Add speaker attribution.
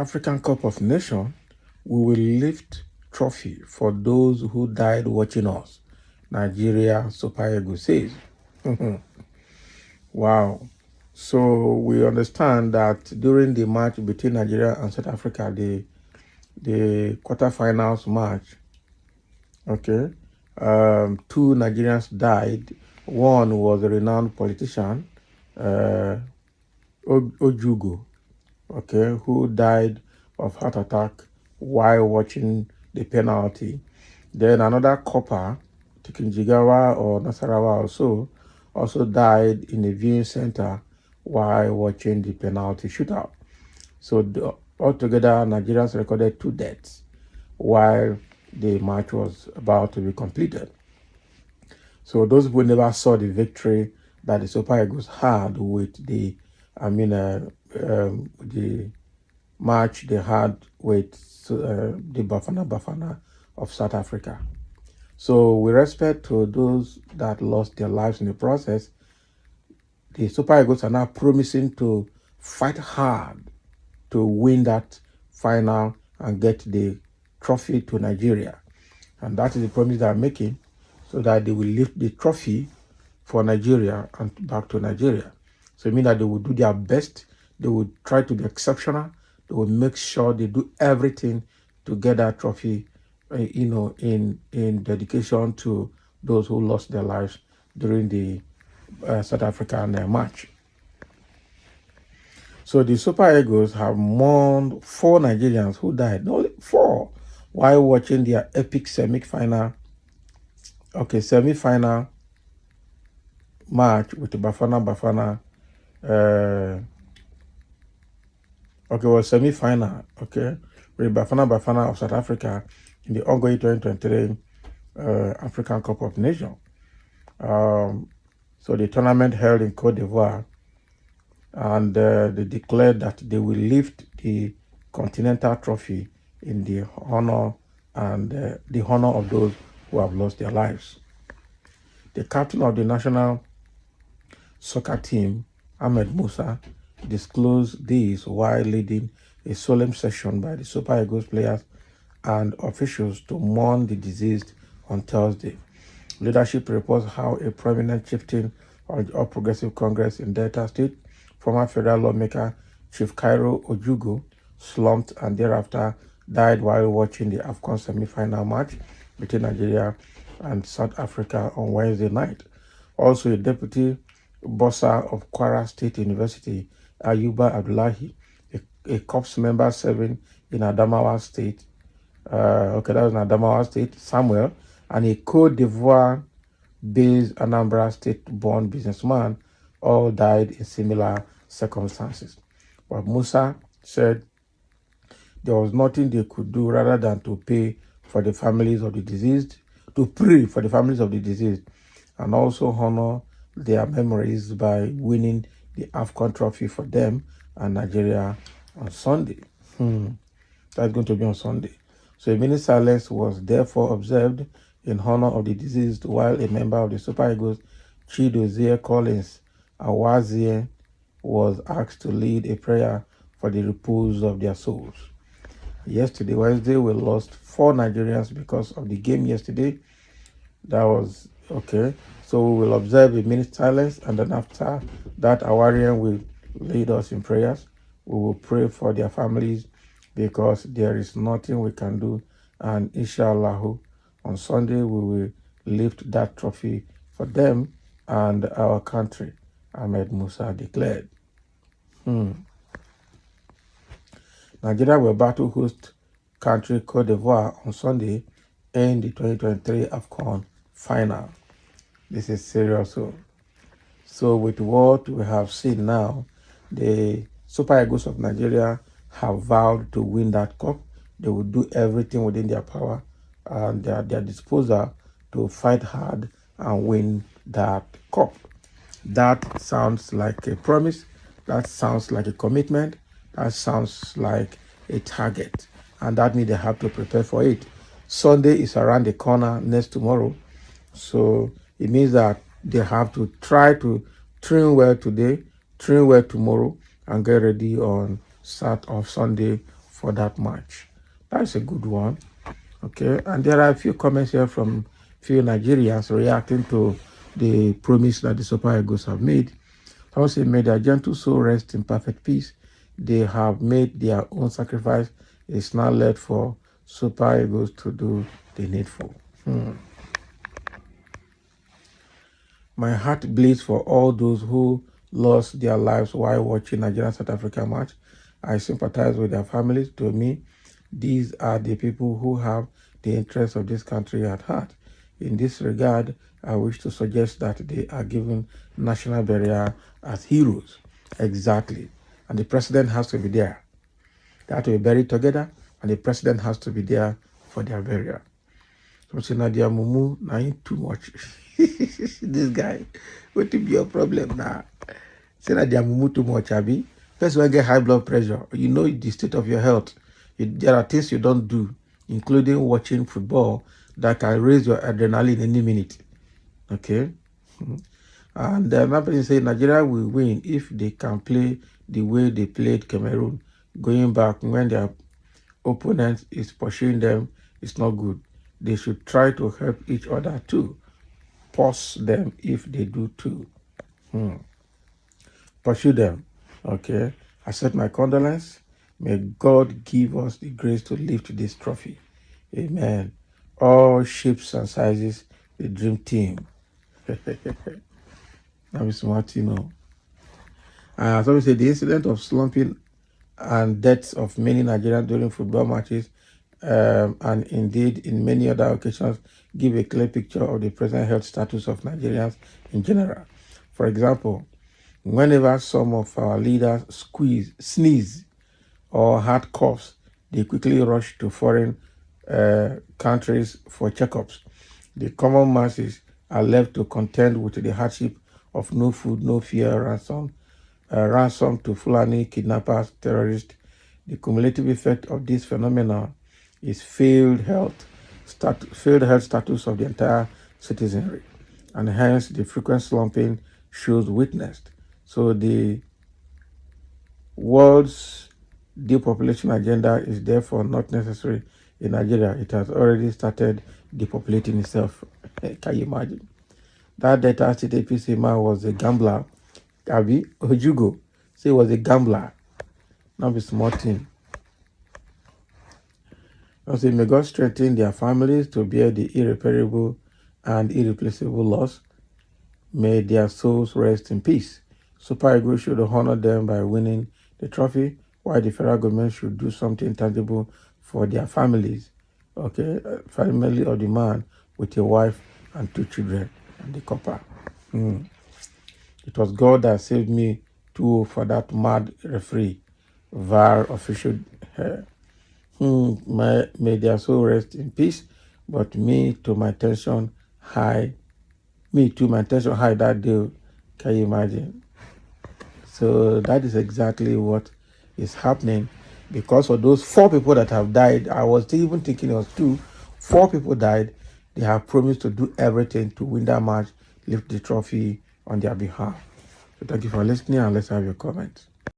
Speaker 1: African Cup of Nations, we will lift trophy for those who died watching us, Nigeria Super Eagles says. Wow. So we understand that during the match between Nigeria and South Africa, the quarterfinals match, okay, two Nigerians died. One was a renowned politician, uh, Ojugo, okay, who died of heart attack while watching the penalty. Then another copper, Tikinjigawa or Nasarawa also died in a viewing center while watching the penalty shootout. So altogether, Nigerians recorded 2 deaths while the match was about to be completed. So those who never saw the victory that the Super Eagles had with the match they had with the Bafana of South Africa. So with respect to those that lost their lives in the process, the Super Eagles are now promising to fight hard to win that final and get the trophy to Nigeria. And that is the promise they are making, so that they will lift the trophy for Nigeria and back to Nigeria. So it means that they will do their best, they will try to be exceptional, they will make sure they do everything to get that trophy, in dedication to those who lost their lives during the South African match. So the Super Eagles have mourned 4 Nigerians who died, no, 4, while watching their epic semi-final match with the Bafana. Semi-final, with the Bafana of South Africa in the ongoing 2023 African Cup of Nations. So the tournament held in Cote d'Ivoire, and they declared that they will lift the continental trophy in the honor of those who have lost their lives. The captain of the national soccer team, Ahmed Musa, disclosed this while leading a solemn session by the Super Eagles players and officials to mourn the deceased on Thursday. Leadership reports how a prominent chieftain of the All Progressive Congress in Delta State, former federal lawmaker Chief Cairo Ojugo, slumped and thereafter died while watching the Afcon semi-final match between Nigeria and South Africa on Wednesday night. Also, a deputy bursar of Kwara State University, Ayuba Abdullahi, a corps member serving in Adamawa State, Samuel, and a Cote d'Ivoire-based Anambra State-born businessman all died in similar circumstances. But Musa said there was nothing they could do rather than to pray for the families of the deceased, and also honor their memories by winning the Afcon trophy for them and Nigeria on Sunday. That's going to be on Sunday. So a minute silence was therefore observed in honor of the deceased, while a member of the Super Eagles, Chidozie Collins Awazie, was asked to lead a prayer for the repose of their souls. Yesterday, Wednesday, we lost 4 Nigerians because of the game yesterday. That was okay. So we will observe a minute silence, and then after that, Awarian will lead us in prayers. We will pray for their families, because there is nothing we can do. And inshallah, on Sunday, we will lift that trophy for them and our country, Ahmed Musa declared. Nigeria will battle host country Cote d'Ivoire on Sunday in the 2023 Afcon final. This is serious. So with what we have seen now, the Super Eagles of Nigeria have vowed to win that cup. They will do everything within their power and at their disposal to fight hard and win that cup. That sounds like a promise. That sounds like a commitment. That sounds like a target. And that means they have to prepare for it. Sunday is around the corner next tomorrow. So it means that they have to try to train well today, train well tomorrow, and get ready on Sunday for that match. That's a good one. Okay, and there are a few comments here from few Nigerians reacting to the promise that the Super Eagles have made. Some say, may their gentle soul rest in perfect peace. They have made their own sacrifice. It's now left for Super Eagles to do the needful. My heart bleeds for all those who lost their lives while watching Nigeria-South Africa match. I sympathize with their families. To me, these are the people who have the interests of this country at heart. In this regard, I wish to suggest that they are given national burial as heroes. Exactly. And the president has to be there. They have to be buried together, and the president has to be there for their burial. So say Nadia Mumu, now ain't too much. This guy, what to be your problem now? Say Nadia Mumu too much, Abi. First of all, get high blood pressure. You know the state of your health. There are things you don't do, including watching football, that can raise your adrenaline any minute. Okay? And another person say Nigeria will win if they can play the way they played Cameroon. Going back when their opponent is pursuing them, it's not good. They should try to help each other too. Pause them if they do too. Pursue them. Okay. Accept my condolence. May God give us the grace to lift this trophy. Amen. All shapes and sizes, the dream team. That is smart, you know. As always say, the incident of slumping and deaths of many Nigerians during football matches, and indeed in many other occasions, give a clear picture of the present health status of Nigerians in general. For example, whenever some of our leaders sneeze, or had coughs, they quickly rush to foreign countries for checkups. The common masses are left to contend with the hardship of no food, no fear, ransom to Fulani kidnappers, terrorists. The cumulative effect of this phenomenon is failed health status of the entire citizenry, and hence the frequent slumping shows witnessed. So the world's depopulation agenda is therefore not necessary in Nigeria. It has already started depopulating itself. Can you imagine? That Delta State APC man was a gambler. Abi Ojugo say he was a gambler. Not be small thing. I say, may God strengthen their families to bear the irreparable and irreplaceable loss. May their souls rest in peace. Super Eagles should honor them by winning the trophy, while the federal government should do something tangible for their families. Okay, family of the man with a wife and 2 children and the copper. It was God that saved me too for that mad referee, VAR official. May their soul rest in peace, but me to my tension high that day. Can you imagine? So that is exactly what is happening. Because of those 4 people that have died, I was even thinking it was 2. 4 people died. They have promised to do everything to win that match, lift the trophy on their behalf. So thank you for listening, and let's have your comments.